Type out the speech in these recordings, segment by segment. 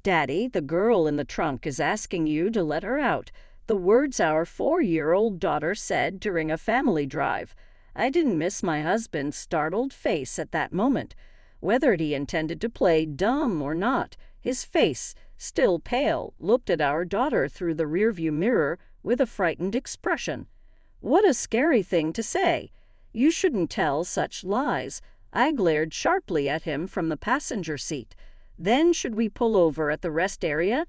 "Daddy, the girl in the trunk is asking you to let her out." The words our 4-year-old daughter said during a family drive. I didn't miss my husband's startled face at that moment. Whether he intended to play dumb or not, his face, still pale, looked at our daughter through the rearview mirror with a frightened expression. What a scary thing to say. "You shouldn't tell such lies." I glared sharply at him from the passenger seat. "Then should we pull over at the rest area?"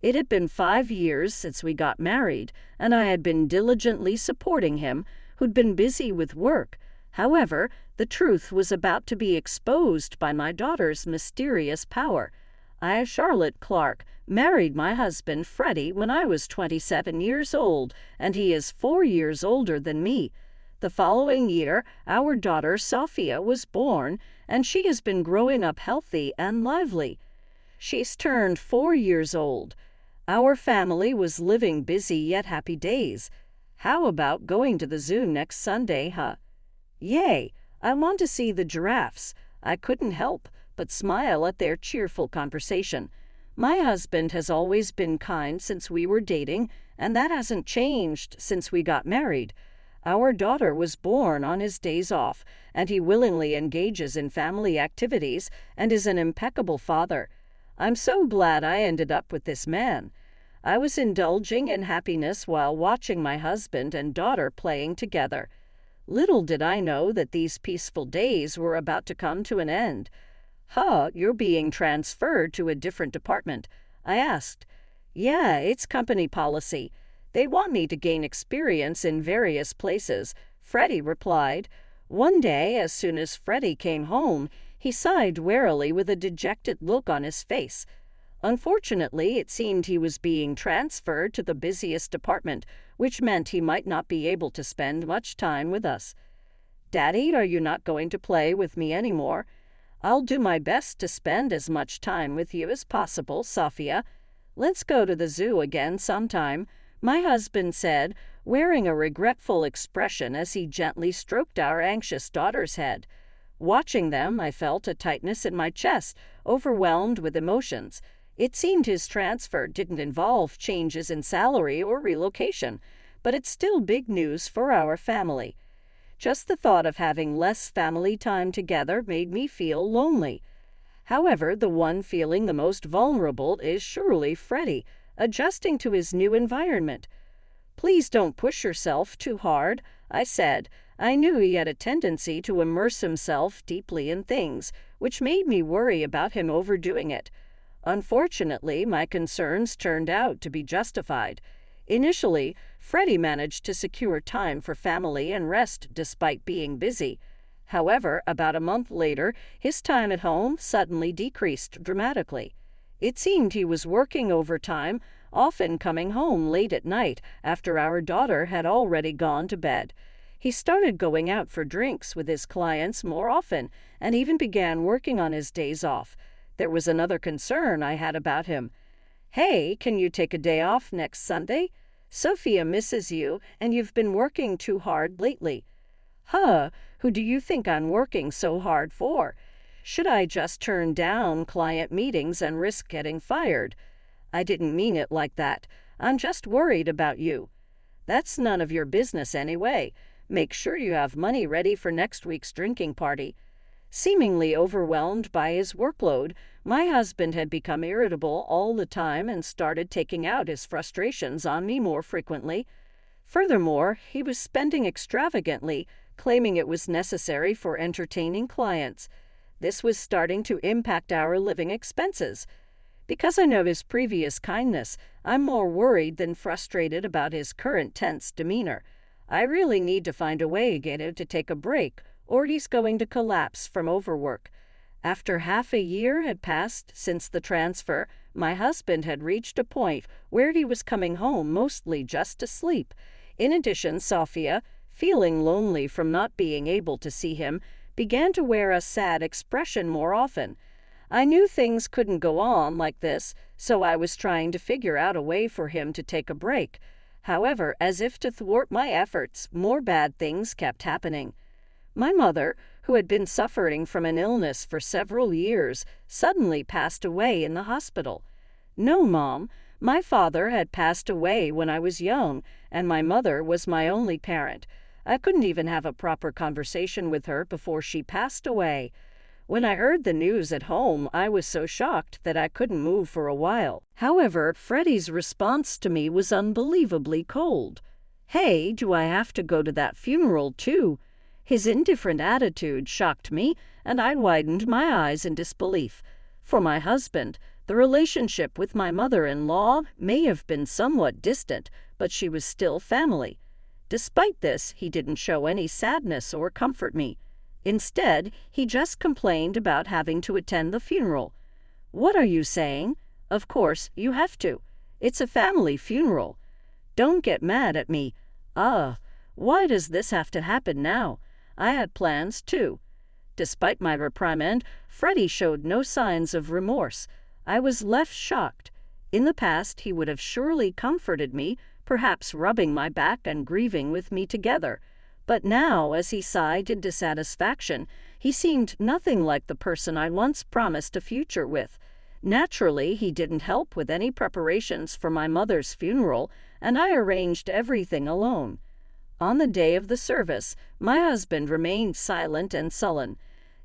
It had been 5 years since we got married, and I had been diligently supporting him, who'd been busy with work. However, the truth was about to be exposed by my daughter's mysterious power. I, Charlotte Clark, married my husband Freddie when I was 27 years old, and he is 4 years older than me. The following year, our daughter Sophia was born, and she has been growing up healthy and lively. She's turned 4 years old. Our family was living busy yet happy days. "How about going to the zoo next Sunday, huh?" "Yay! I want to see the giraffes." I couldn't help but smile at their cheerful conversation. My husband has always been kind since we were dating, and that hasn't changed since we got married. Our daughter was born on his days off, and he willingly engages in family activities and is an impeccable father. I'm so glad I ended up with this man. I was indulging in happiness while watching my husband and daughter playing together. Little did I know that these peaceful days were about to come to an end. "Huh, you're being transferred to a different department?" I asked. "Yeah, it's company policy. They want me to gain experience in various places," Freddie replied. One day, as soon as Freddie came home, he sighed wearily with a dejected look on his face. Unfortunately, it seemed he was being transferred to the busiest department, which meant he might not be able to spend much time with us. "Daddy, are you not going to play with me anymore?" "I'll do my best to spend as much time with you as possible, Sophia. Let's go to the zoo again sometime," my husband said, wearing a regretful expression as he gently stroked our anxious daughter's head. Watching them, I felt a tightness in my chest, overwhelmed with emotions. It seemed his transfer didn't involve changes in salary or relocation, but it's still big news for our family. Just the thought of having less family time together made me feel lonely. However, the one feeling the most vulnerable is surely Freddie, adjusting to his new environment. "Please don't push yourself too hard," I said. I knew he had a tendency to immerse himself deeply in things, which made me worry about him overdoing it. Unfortunately, my concerns turned out to be justified. Initially, Freddie managed to secure time for family and rest despite being busy. However, about a month later, his time at home suddenly decreased dramatically. It seemed he was working overtime, often coming home late at night after our daughter had already gone to bed. He started going out for drinks with his clients more often and even began working on his days off. There was another concern I had about him. "Hey, can you take a day off next Sunday? Sophia misses you, and you've been working too hard lately." "Huh, who do you think I'm working so hard for? Should I just turn down client meetings and risk getting fired?" "I didn't mean it like that. I'm just worried about you." "That's none of your business anyway. Make sure you have money ready for next week's drinking party." Seemingly overwhelmed by his workload, my husband had become irritable all the time and started taking out his frustrations on me more frequently. Furthermore, he was spending extravagantly, claiming it was necessary for entertaining clients. This was starting to impact our living expenses. Because I know his previous kindness, I'm more worried than frustrated about his current tense demeanor. I really need to find a way to get him to take a break, or he's going to collapse from overwork. After half a year had passed since the transfer, my husband had reached a point where he was coming home mostly just to sleep. In addition, Sophia, feeling lonely from not being able to see him, began to wear a sad expression more often. I knew things couldn't go on like this, so I was trying to figure out a way for him to take a break. However, as if to thwart my efforts, more bad things kept happening. My mother, who had been suffering from an illness for several years, suddenly passed away in the hospital. No, Mom. My father had passed away when I was young, and my mother was my only parent. I couldn't even have a proper conversation with her before she passed away. When I heard the news at home, I was so shocked that I couldn't move for a while. However, Freddie's response to me was unbelievably cold. Hey, do I have to go to that funeral too? His indifferent attitude shocked me, and I widened my eyes in disbelief. For my husband, the relationship with my mother-in-law may have been somewhat distant, but she was still family. Despite this, he didn't show any sadness or comfort me. Instead, he just complained about having to attend the funeral. What are you saying? Of course, you have to. It's a family funeral. Don't get mad at me. Why does this have to happen now? I had plans too. Despite my reprimand, Freddie showed no signs of remorse. I was left shocked. In the past, he would have surely comforted me, perhaps rubbing my back and grieving with me together. But now, as he sighed in dissatisfaction, he seemed nothing like the person I once promised a future with. Naturally, he didn't help with any preparations for my mother's funeral, and I arranged everything alone. On the day of the service, my husband remained silent and sullen.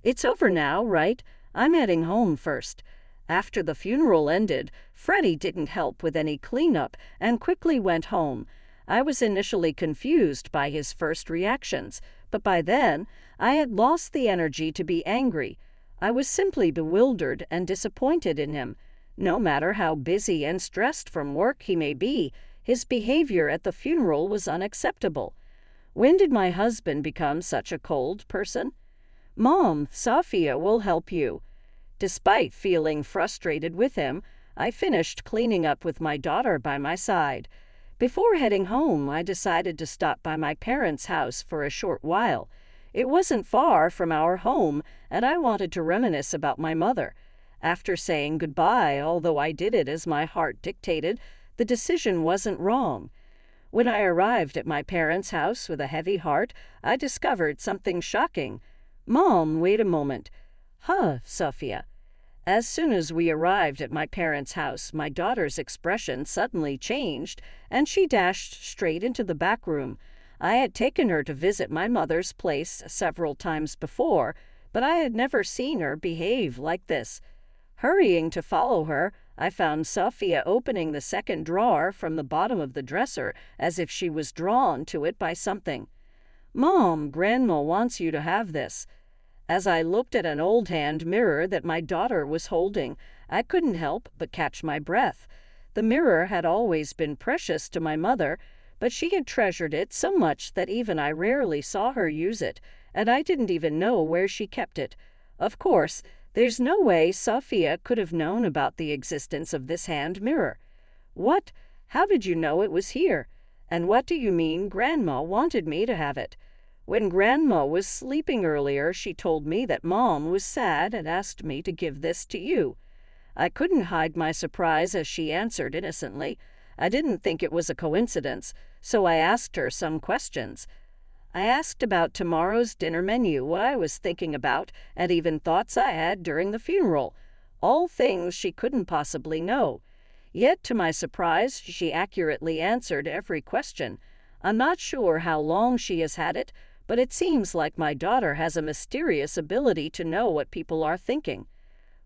It's over now, right? I'm heading home first. After the funeral ended, Freddie didn't help with any cleanup and quickly went home. I was initially confused by his first reactions, but by then I had lost the energy to be angry. I was simply bewildered and disappointed in him. No matter how busy and stressed from work he may be, his behavior at the funeral was unacceptable. When did my husband become such a cold person? Mom, Sophia will help you. Despite feeling frustrated with him, I finished cleaning up with my daughter by my side. Before heading home, I decided to stop by my parents' house for a short while. It wasn't far from our home, and I wanted to reminisce about my mother. After saying goodbye, although I did it as my heart dictated, the decision wasn't wrong. When I arrived at my parents' house with a heavy heart, I discovered something shocking. Mom, wait a moment. Sophia. As soon as we arrived at my parents' house, my daughter's expression suddenly changed, and she dashed straight into the back room. I had taken her to visit my mother's place several times before, but I had never seen her behave like this. Hurrying to follow her, I found Sophia opening the second drawer from the bottom of the dresser as if she was drawn to it by something. Mom, Grandma wants you to have this. As I looked at an old-hand mirror that my daughter was holding, I couldn't help but catch my breath. The mirror had always been precious to my mother, but she had treasured it so much that even I rarely saw her use it, and I didn't even know where she kept it. Of course, there's no way Sophia could have known about the existence of this hand mirror. What? How did you know it was here? And what do you mean Grandma wanted me to have it? When Grandma was sleeping earlier, she told me that Mom was sad and asked me to give this to you. I couldn't hide my surprise as she answered innocently. I didn't think it was a coincidence, so I asked her some questions. I asked about tomorrow's dinner menu, what I was thinking about, and even thoughts I had during the funeral. All things she couldn't possibly know. Yet, to my surprise, she accurately answered every question. I'm not sure how long she has had it, but it seems like my daughter has a mysterious ability to know what people are thinking.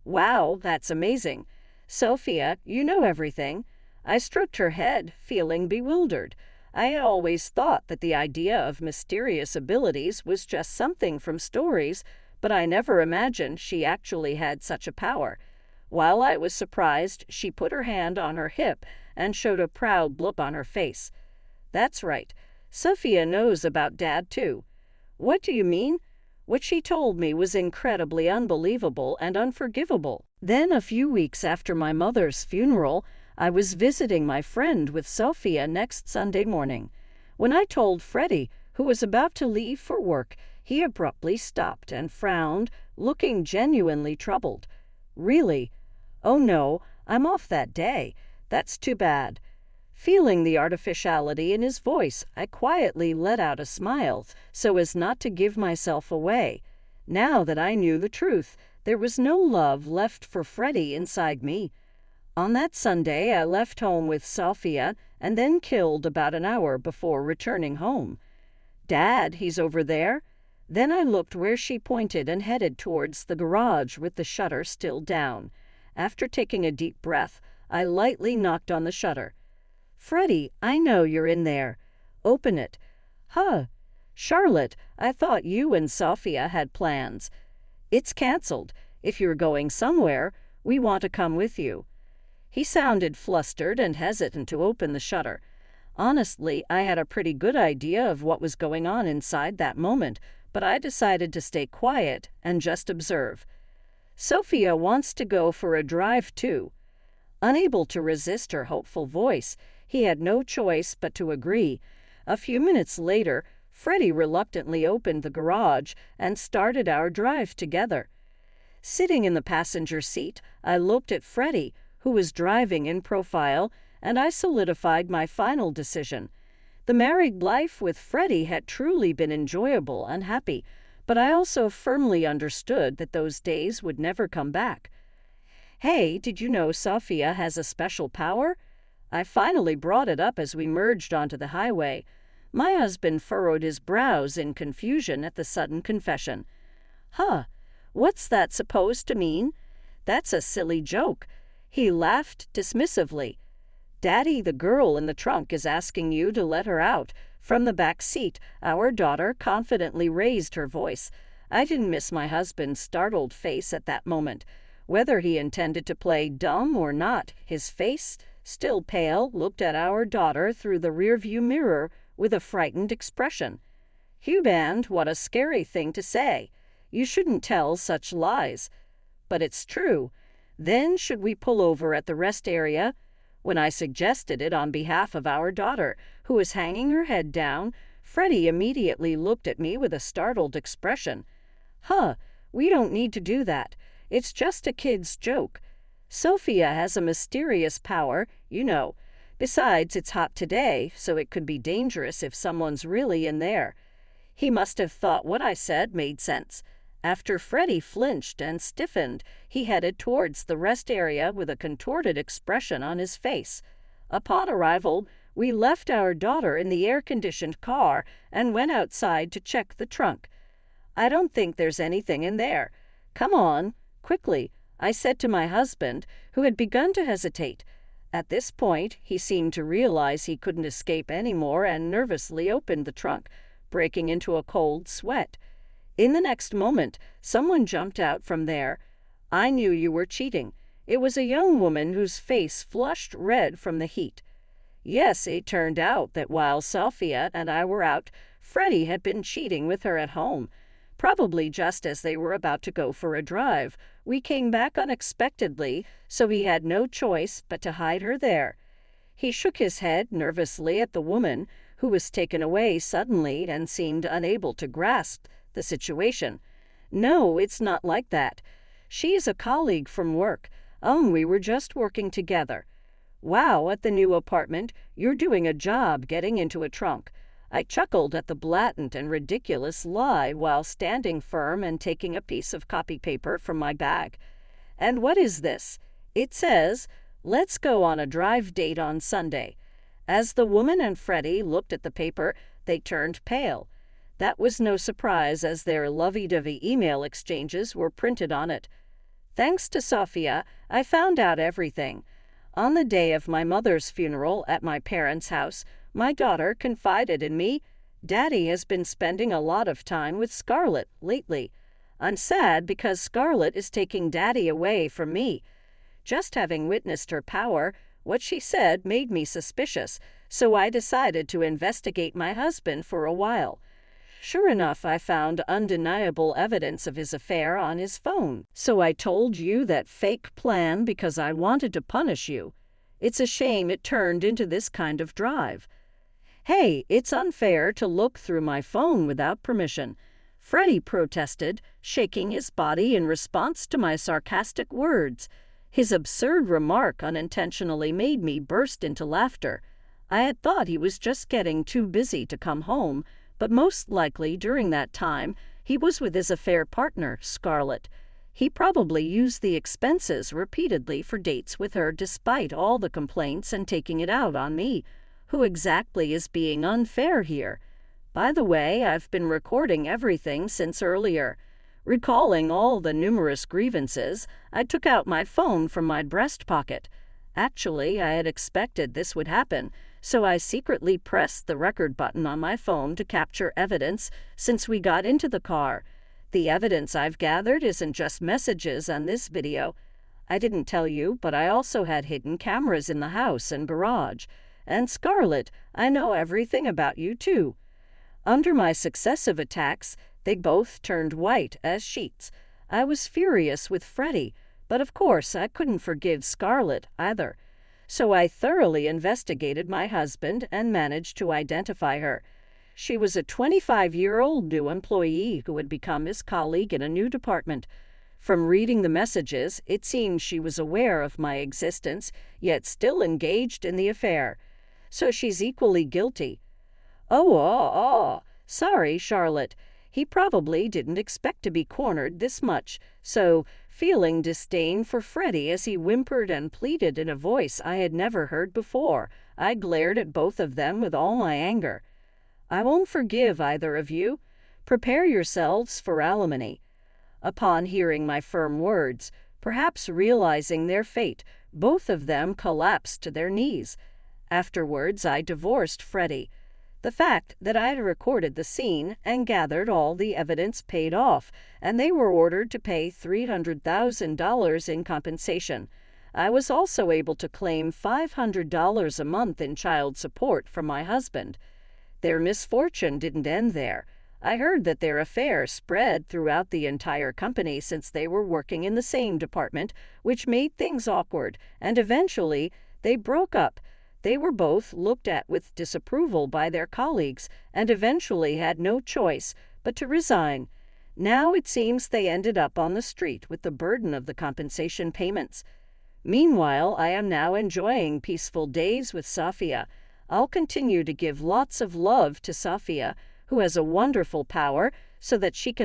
Wow, that's amazing. Sophia, you know everything. I stroked her head, feeling bewildered. I had always thought that the idea of mysterious abilities was just something from stories, but I never imagined she actually had such a power. While I was surprised, she put her hand on her hip and showed a proud look on her face. That's right. Sophia knows about Dad, too. What do you mean? What she told me was incredibly unbelievable and unforgivable. Then, a few weeks after my mother's funeral, I was visiting my friend with Sophia next Sunday morning. When I told Freddie, who was about to leave for work, he abruptly stopped and frowned, looking genuinely troubled. Really? Oh no, I'm off that day. That's too bad. Feeling the artificiality in his voice, I quietly let out a smile so as not to give myself away. Now that I knew the truth, there was no love left for Freddie inside me. On that Sunday, I left home with Sophia and then killed about an hour before returning home. Dad, he's over there. Then I looked where she pointed and headed towards the garage with the shutter still down. After taking a deep breath, I lightly knocked on the shutter. Freddie, I know you're in there. Open it. Huh. Charlotte, I thought you and Sophia had plans. It's canceled. If you're going somewhere, we want to come with you. He sounded flustered and hesitant to open the shutter. Honestly, I had a pretty good idea of what was going on inside that moment, but I decided to stay quiet and just observe. Sophia wants to go for a drive too. Unable to resist her hopeful voice, he had no choice but to agree. A few minutes later, Freddie reluctantly opened the garage and started our drive together. Sitting in the passenger seat, I looked at Freddie, who was driving in profile, and I solidified my final decision. The married life with Freddie had truly been enjoyable and happy, but I also firmly understood that those days would never come back. Hey, did you know Sophia has a special power? I finally brought it up as we merged onto the highway. My husband furrowed his brows in confusion at the sudden confession. Huh, what's that supposed to mean? That's a silly joke. He laughed dismissively. Daddy, the girl in the trunk is asking you to let her out. From the back seat, our daughter confidently raised her voice. I didn't miss my husband's startled face at that moment. Whether he intended to play dumb or not, his face, still pale, looked at our daughter through the rearview mirror with a frightened expression. Huband, what a scary thing to say. You shouldn't tell such lies. But it's true. Then should we pull over at the rest area? When I suggested it on behalf of our daughter, who was hanging her head down, Freddie immediately looked at me with a startled expression. Huh, we don't need to do that. It's just a kid's joke. Sophia has a mysterious power, you know. Besides, it's hot today, so it could be dangerous if someone's really in there. He must have thought what I said made sense. After Freddie flinched and stiffened, he headed towards the rest area with a contorted expression on his face. Upon arrival, we left our daughter in the air-conditioned car and went outside to check the trunk. I don't think there's anything in there. Come on, quickly, I said to my husband, who had begun to hesitate. At this point, he seemed to realize he couldn't escape anymore and nervously opened the trunk, breaking into a cold sweat. In the next moment, someone jumped out from there. I knew you were cheating. It was a young woman whose face flushed red from the heat. Yes, it turned out that while Sophia and I were out, Freddie had been cheating with her at home. Probably just as they were about to go for a drive. We came back unexpectedly, so he had no choice but to hide her there. He shook his head nervously at the woman, who was taken away suddenly and seemed unable to grasp the situation. No, it's not like that. She's a colleague from work. We were just working together. Wow, at the new apartment, you're doing a job getting into a trunk. I chuckled at the blatant and ridiculous lie while standing firm and taking a piece of copy paper from my bag. And what is this? It says, let's go on a drive date on Sunday. As the woman and Freddie looked at the paper, they turned pale. That was no surprise, as their lovey-dovey email exchanges were printed on it. Thanks to Sophia, I found out everything. On the day of my mother's funeral at my parents' house, my daughter confided in me. Daddy has been spending a lot of time with Scarlett lately. I'm sad because Scarlett is taking Daddy away from me. Just having witnessed her power, what she said made me suspicious, so I decided to investigate my husband for a while. Sure enough, I found undeniable evidence of his affair on his phone. So I told you that fake plan because I wanted to punish you. It's a shame it turned into this kind of drive. Hey, it's unfair to look through my phone without permission. Freddie protested, shaking his body in response to my sarcastic words. His absurd remark unintentionally made me burst into laughter. I had thought he was just getting too busy to come home, but most likely during that time he was with his affair partner, Scarlett. He probably used the expenses repeatedly for dates with her despite all the complaints and taking it out on me. Who exactly is being unfair here? By the way, I've been recording everything since earlier. Recalling all the numerous grievances, I took out my phone from my breast pocket. Actually, I had expected this would happen, so I secretly pressed the record button on my phone to capture evidence since we got into the car. The evidence I've gathered isn't just messages on this video. I didn't tell you, but I also had hidden cameras in the house and garage. And Scarlett, I know everything about you too. Under my successive attacks, they both turned white as sheets. I was furious with Freddie, but of course I couldn't forgive Scarlett either. So I thoroughly investigated my husband and managed to identify her. She was a 25-year-old new employee who had become his colleague in a new department. From reading the messages, it seemed she was aware of my existence, yet still engaged in the affair. So she's equally guilty. Sorry, Charlotte. He probably didn't expect to be cornered this much, so, feeling disdain for Freddie as he whimpered and pleaded in a voice I had never heard before, I glared at both of them with all my anger. I won't forgive either of you. Prepare yourselves for alimony. Upon hearing my firm words, perhaps realizing their fate, both of them collapsed to their knees. Afterwards, I divorced Freddie. The fact that I had recorded the scene and gathered all the evidence paid off, and they were ordered to pay $300,000 in compensation. I was also able to claim $500 a month in child support from my husband. Their misfortune didn't end there. I heard that their affair spread throughout the entire company since they were working in the same department, which made things awkward, and eventually they broke up. They were both looked at with disapproval by their colleagues and eventually had no choice but to resign. Now it seems they ended up on the street with the burden of the compensation payments. Meanwhile, I am now enjoying peaceful days with Safia. I'll continue to give lots of love to Safia, who has a wonderful power, so that she can